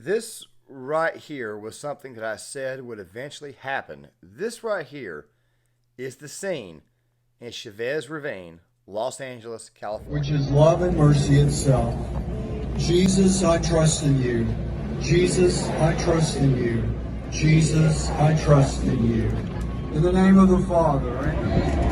this right here was something that I said would eventually happen. This right here is the scene in Chavez Ravine, Los Angeles, California. Which is love and mercy itself. Jesus, I trust in you. Jesus, I trust in you. Jesus, I trust in you. In the name of the Father, amen.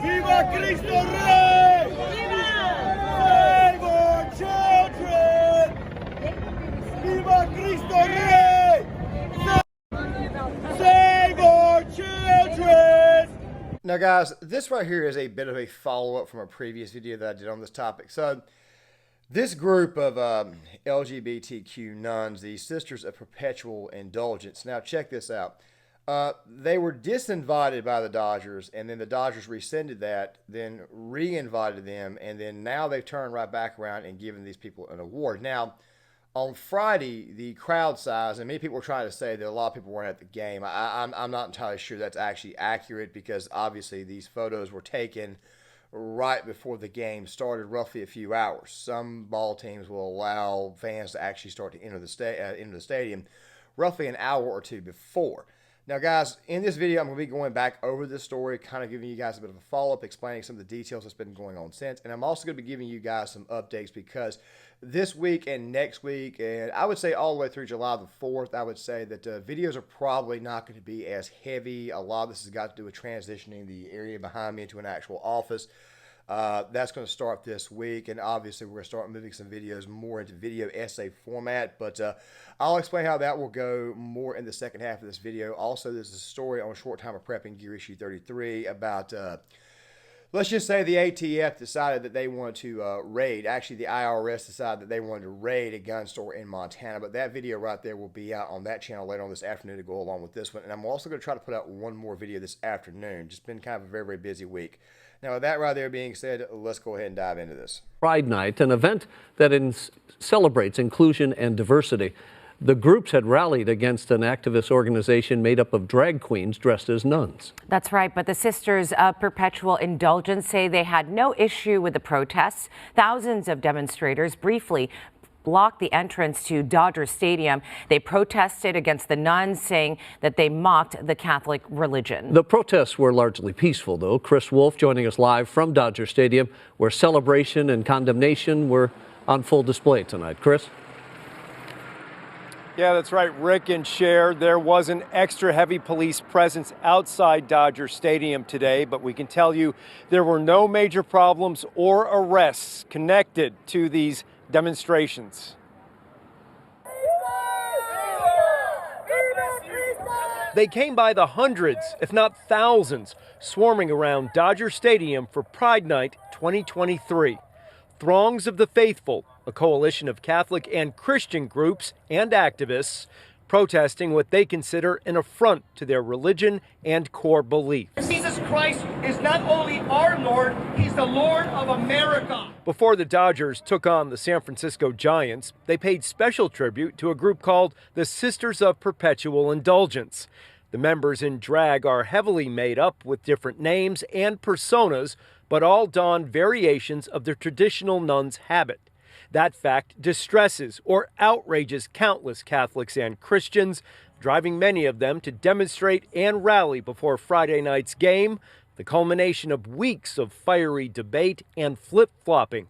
Viva Cristo Rey! Save our children! Viva Cristo Rey! Save our children! Now, guys, this right here is a bit of a follow-up from a previous video that I did on this topic. So, this group of LGBTQ nuns, the Sisters of Perpetual Indulgence. Now, check this out. They were disinvited by the Dodgers, and then the Dodgers rescinded that, then re-invited them, and then now they've turned right back around and given these people an award. Now, on Friday, the crowd size, and many people were trying to say that a lot of people weren't at the game. I'm not entirely sure that's actually accurate, because obviously these photos were taken right before the game started, roughly a few hours. Some ball teams will allow fans to actually start to enter the stadium roughly an hour or two before. Now, guys, in this video, I'm going to be going back over this story, kind of giving you guys a bit of a follow-up, explaining some of the details that's been going on since. And I'm also going to be giving you guys some updates, because this week and next week, and I would say all the way through July the 4th, I would say that videos are probably not going to be as heavy. A lot of this has got to do with transitioning the area behind me into an actual office. That's going to start this week, and obviously we're going to start moving some videos more into video essay format, but I'll explain how that will go more in the second half of this video. Also, there's a story on Short Time of Prepping Gear issue 33 about, let's just say the ATF decided that they wanted to raid. Actually, the IRS decided that they wanted to raid a gun store in Montana, but that video right there will be out on that channel later on this afternoon to go along with this one, and I'm also going to try to put out one more video this afternoon. Just been kind of a very, very busy week. Now, with that right there being said, let's go ahead and dive into this. Pride Night, an event that celebrates inclusion and diversity. The groups had rallied against an activist organization made up of drag queens dressed as nuns. That's right, but the Sisters of Perpetual Indulgence say they had no issue with the protests. Thousands of demonstrators briefly blocked the entrance to Dodger Stadium. They protested against the nuns, saying that they mocked the Catholic religion. The protests were largely peaceful, though. Chris Wolf joining us live from Dodger Stadium, where celebration and condemnation were on full display tonight. Chris? Yeah, that's right, Rick and Cher. There was an extra heavy police presence outside Dodger Stadium today, but we can tell you there were no major problems or arrests connected to these demonstrations. They came by the hundreds, if not thousands, swarming around Dodger Stadium for Pride Night 2023. Throngs of the faithful, a coalition of Catholic and Christian groups and activists, protesting what they consider an affront to their religion and core beliefs. Jesus Christ is not only our Lord, he's the Lord of America. Before the Dodgers took on the San Francisco Giants, they paid special tribute to a group called the Sisters of Perpetual Indulgence. The members in drag are heavily made up with different names and personas, but all don variations of the traditional nun's habit. That fact distresses or outrages countless Catholics and Christians, driving many of them to demonstrate and rally before Friday night's game, the culmination of weeks of fiery debate and flip-flopping.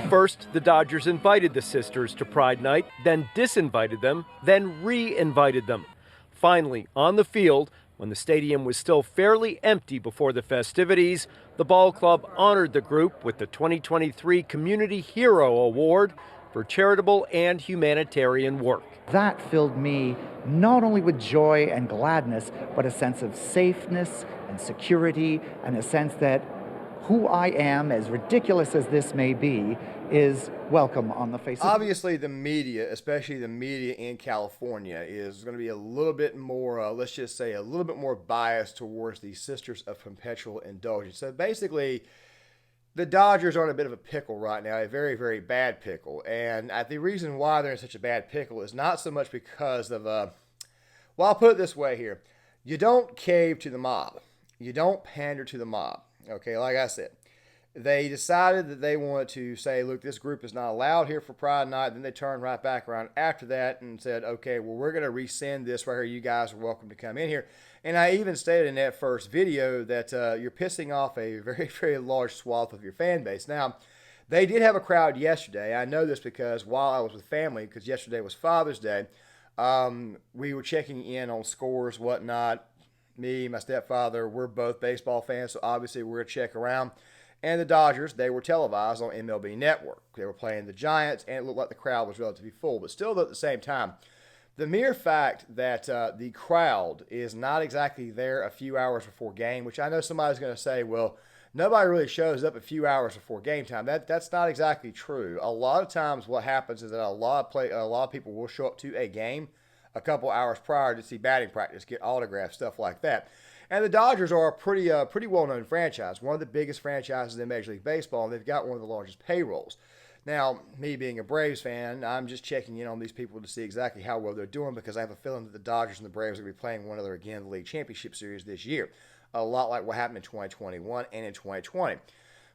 First, the Dodgers invited the sisters to Pride Night, then disinvited them, then re-invited them. Finally, on the field, when the stadium was still fairly empty before the festivities, the ball club honored the group with the 2023 Community Hero Award for charitable and humanitarian work. That filled me not only with joy and gladness, but a sense of safeness and security, and a sense that who I am, as ridiculous as this may be, is welcome on the face of Obviously, the media, especially the media in California, is going to be a little bit more, let's just say, a little bit more biased towards the Sisters of Perpetual Indulgence. So basically, the Dodgers are in a bit of a pickle right now, a very, very bad pickle. And the reason why they're in such a bad pickle is not so much because of, well, I'll put it this way here. You don't cave to the mob. You don't pander to the mob. Okay, like I said, they decided that they wanted to say, look, this group is not allowed here for Pride Night. Then they turned right back around after that and said, okay, well, we're going to rescind this right here. You guys are welcome to come in here. And I even stated in that first video that you're pissing off a very, very large swath of your fan base. Now, they did have a crowd yesterday. I know this because while I was with family, because yesterday was Father's Day, we were checking in on scores, whatnot. Me, my stepfather, we're both baseball fans, so obviously we're going to check around. And the Dodgers, they were televised on MLB Network. They were playing the Giants, and it looked like the crowd was relatively full. But still, at the same time, the mere fact that the crowd is not exactly there a few hours before game, which I know somebody's going to say, well, nobody really shows up a few hours before game time. That's not exactly true. A lot of times what happens is that a lot of people will show up to a game a couple hours prior to see batting practice, get autographs, stuff like that. And the Dodgers are a pretty well-known franchise, one of the biggest franchises in Major League Baseball, and they've got one of the largest payrolls. Now, me being a Braves fan, I'm just checking in on these people to see exactly how well they're doing because I have a feeling that the Dodgers and the Braves are going to be playing one another again in the League Championship Series this year, a lot like what happened in 2021 and in 2020.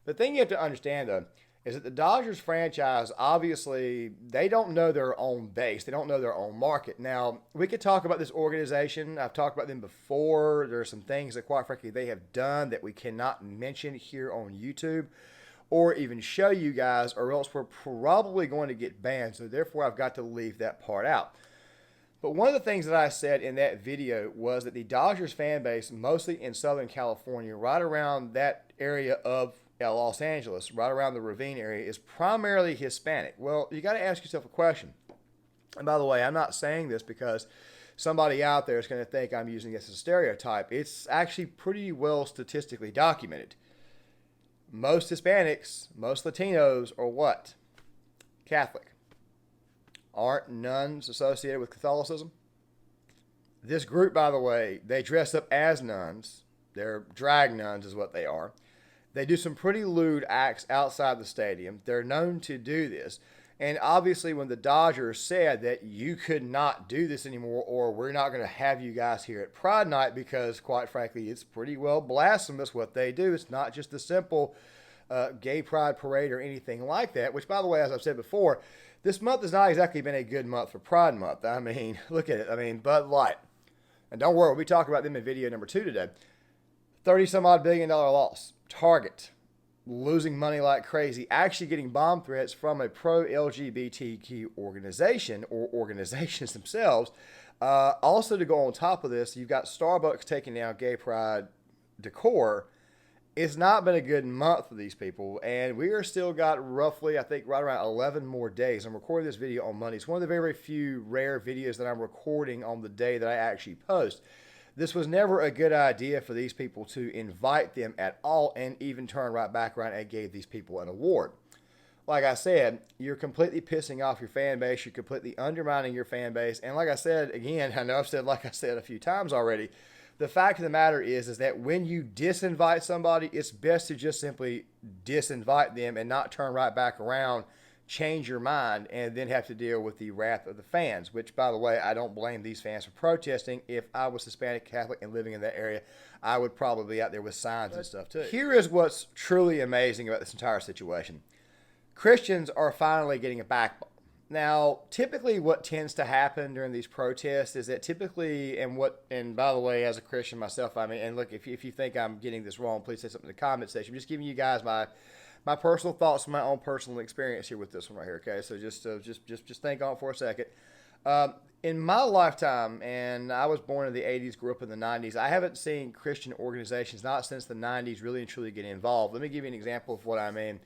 The thing you have to understand, though, is that the Dodgers franchise, obviously, they don't know their own base. They don't know their own market. Now, we could talk about this organization. I've talked about them before. There are some things that, quite frankly, they have done that we cannot mention here on YouTube or even show you guys, or else we're probably going to get banned. So, therefore, I've got to leave that part out. But one of the things that I said in that video was that the Dodgers fan base, mostly in Southern California, right around that area of Los Angeles, right around the Ravine area, is primarily Hispanic. Well, you got to ask yourself a question. And by the way, I'm not saying this because somebody out there is going to think I'm using this as a stereotype. It's actually pretty well statistically documented. Most Hispanics, most Latinos are what? Catholic. Aren't nuns associated with Catholicism? This group, by the way, they dress up as nuns. They're drag nuns is what they are. They do some pretty lewd acts outside the stadium. They're known to do this. And obviously when the Dodgers said that you could not do this anymore, or we're not going to have you guys here at Pride Night because, quite frankly, it's pretty well blasphemous what they do. It's not just a simple gay pride parade or anything like that, which, by the way, as I've said before, this month has not exactly been a good month for Pride Month. I mean, look at it. I mean, Bud Light. And don't worry, we'll be talking about them in video number 2 today. $30-some-odd billion loss. Target losing money like crazy, actually getting bomb threats from a pro-LGBTQ organization or organizations themselves. Also, to go on top of this, you've got Starbucks taking down gay pride decor. It's not been a good month for these people, and we are still got roughly, I think, right around 11 more days. I'm recording this video on Monday. It's one of the very, very few rare videos that I'm recording on the day that I actually post. This was never a good idea for these people to invite them at all and even turn right back around and gave these people an award. Like I said, you're completely pissing off your fan base. You're completely undermining your fan base. And like I said, again, I know I've said like I said a few times already, the fact of the matter is that when you disinvite somebody, it's best to just simply disinvite them and not turn right back around, change your mind, and then have to deal with the wrath of the fans, which, by the way, I don't blame these fans for protesting. If I was Hispanic, Catholic, and living in that area, I would probably be out there with signs and stuff, too. Here is what's truly amazing about this entire situation. Christians are finally getting a backbone. Now, typically what tends to happen during these protests is that typically, and by the way, as a Christian myself, I mean, and look, if you think I'm getting this wrong, please say something in the comment section. I'm just giving you guys my personal thoughts and my own personal experience here with this one right here, okay? So just think on it for a second. In my lifetime, and I was born in the 80s, grew up in the 90s, I haven't seen Christian organizations, not since the 90s, really and truly get involved. Let me give you an example of what I mean.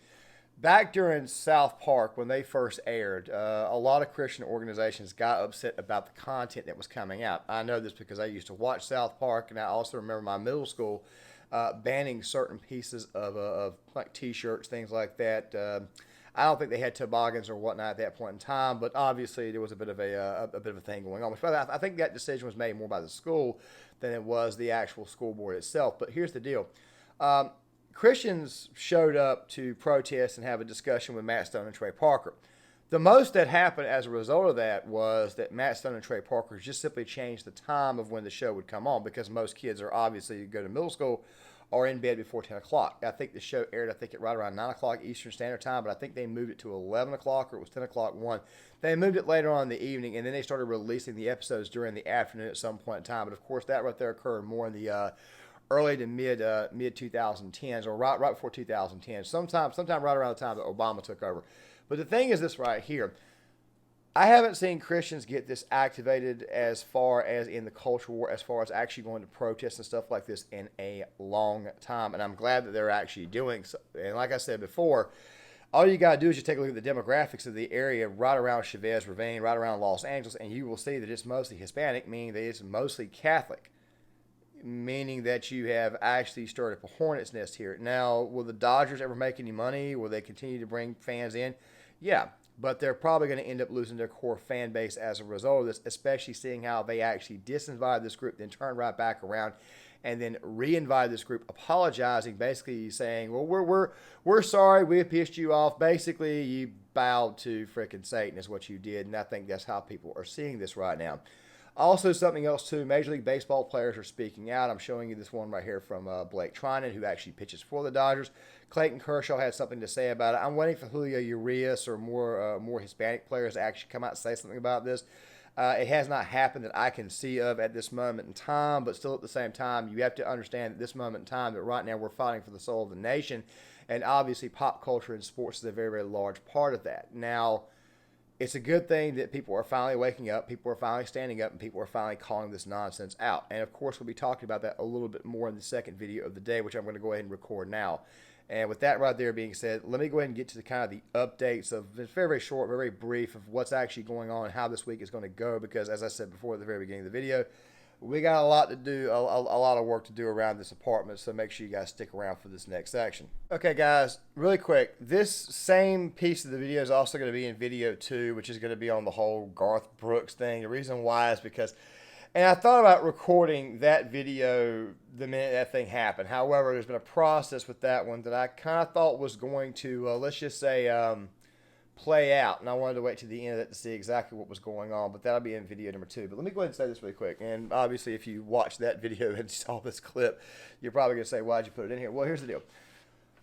Back during South Park, when they first aired, a lot of Christian organizations got upset about the content that was coming out. I know this because I used to watch South Park, and I also remember my middle school banning certain pieces of like T-shirts, things like that. I don't think they had toboggans or whatnot at that point in time, but obviously there was a bit of a thing going on. I think that decision was made more by the school than it was the actual school board itself. But here's the deal. Christians showed up to protest and have a discussion with Matt Stone and Trey Parker. The most that happened as a result of that was that Matt Stone and Trey Parker just simply changed the time of when the show would come on, because most kids are obviously go to middle school or in bed before 10 o'clock. I think the show aired, at right around 9 o'clock Eastern Standard Time, but I think they moved it to 11 o'clock, or it was 10 o'clock one. They moved it later on in the evening, and then they started releasing the episodes during the afternoon at some point in time. But of course, that right there occurred more in the early to mid 2010s, or right before 2010, sometime right around the time that Obama took over. But the thing is this right here. I haven't seen Christians get this activated as far as in the culture war, as far as actually going to protests and stuff like this in a long time. And I'm glad that they're actually doing so. And like I said before, all you got to do is just take a look at the demographics of the area right around Chavez Ravine, right around Los Angeles, and you will see that it's mostly Hispanic, meaning that it's mostly Catholic, meaning that you have actually started a hornet's nest here. Now, will the Dodgers ever make any money? Will they continue to bring fans in? Yeah, but they're probably going to end up losing their core fan base as a result of this, especially seeing how they actually disinvited this group, then turned right back around, and then re-invited this group, apologizing, basically saying, well, we're sorry, we pissed you off. Basically, you bowed to frickin' Satan is what you did, and I think that's how people are seeing this right now. Also, something else too, Major League Baseball players are speaking out. I'm showing you this one right here from Blake Trinan, who actually pitches for the Dodgers. Clayton Kershaw had something to say about it. I'm waiting for Julio Urias or more Hispanic players to actually come out and say something about this. It has not happened that I can see of at this moment in time, but still at the same time, you have to understand at this moment in time that right now we're fighting for the soul of the nation, and obviously pop culture and sports is a very, very large part of that. Now, it's a good thing that people are finally waking up, people are finally standing up, and people are finally calling this nonsense out. And of course, we'll be talking about that a little bit more in the second video of the day, which I'm going to go ahead and record now. And with that right there being said, let me go ahead and get to the kind of the updates of, it's very, very short, very, very brief, of what's actually going on and how this week is going to go, because as I said before at the very beginning of the video, we got a lot to do, a lot of work to do around this apartment, so make sure you guys stick around for this next section. Okay, guys, really quick, this same piece of the video is also going to be in video 2, which is going to be on the whole Garth Brooks thing. The reason why is because, and I thought about recording that video the minute that thing happened. However, there's been a process with that one that I kind of thought was going to, let's just say, play out, and I wanted to wait to the end of it to see exactly what was going on, but that'll be in video number 2. But let me go ahead and say this really quick, and obviously if you watched that video and saw this clip, you're probably going to say, why'd you put it in here? Well, here's the deal.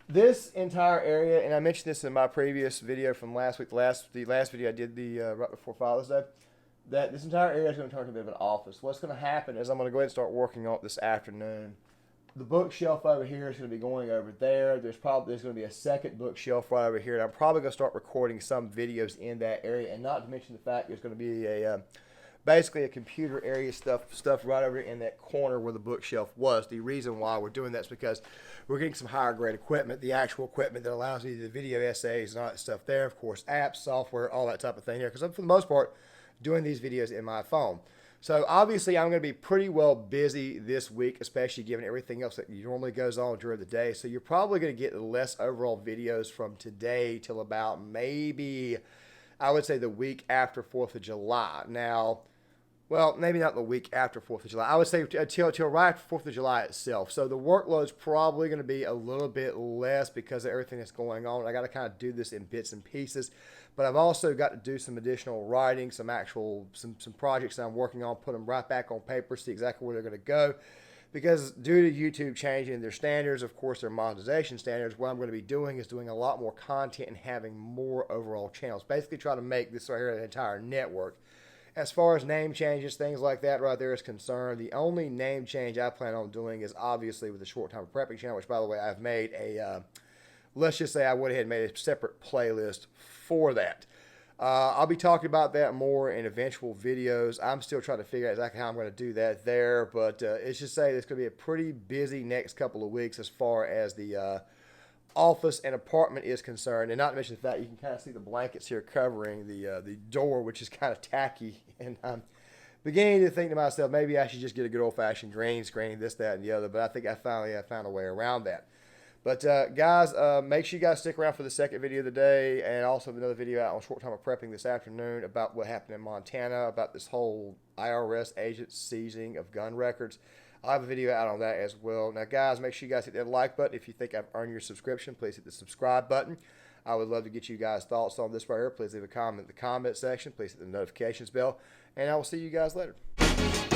This entire area, and I mentioned this in my previous video from last week, the last video I did right before Father's Day, that this entire area is going to turn into a bit of an office. What's going to happen is I'm going to go ahead and start working on it this afternoon. The bookshelf over here is going to be going over there. There's going to be a second bookshelf right over here, and I'm probably going to start recording some videos in that area. And not to mention the fact there's going to be basically a computer area stuff right over in that corner where the bookshelf was. The reason why we're doing that is because we're getting some higher grade equipment, the actual equipment that allows me to do video essays and all that stuff there. Of course, apps, software, all that type of thing here. Because I'm, for the most part, doing these videos in my phone. So obviously I'm going to be pretty well busy this week, especially given everything else that normally goes on during the day. So you're probably going to get less overall videos from today till about maybe, I would say, the week after 4th of July. Now, well, maybe not the week after 4th of July. I would say till right after 4th of July itself. So the workload's probably going to be a little bit less because of everything that's going on. I got to kind of do this in bits and pieces. But I've also got to do some additional writing, some projects that I'm working on, put them right back on paper, see exactly where they're going to go. Because due to YouTube changing their standards, of course, their monetization standards, what I'm going to be doing is doing a lot more content and having more overall channels. Basically try to make this right here an entire network. As far as name changes, things like that right there is concerned, the only name change I plan on doing is obviously with the Short Time Prepping channel, which, by the way, I've made a, let's just say I went ahead and made a separate playlist for that. I'll be talking about that more in eventual videos. I'm still trying to figure out exactly how I'm going to do that there, but it's just say it's going to be a pretty busy next couple of weeks as far as the office and apartment is concerned, and not to mention the fact you can kind of see the blankets here covering the door, which is kind of tacky, and I'm beginning to think to myself, maybe I should just get a good old-fashioned green screen, this, that, and the other, but I think I found a way around that. But guys, make sure you guys stick around for the second video of the day, and also another video out on Short Time of Prepping this afternoon about what happened in Montana, about this whole IRS agent seizing of gun records. I'll have a video out on that as well. Now, guys, make sure you guys hit that like button. If you think I've earned your subscription, please hit the subscribe button. I would love to get you guys' thoughts on this right here. Please leave a comment in the comment section. Please hit the notifications bell. And I will see you guys later.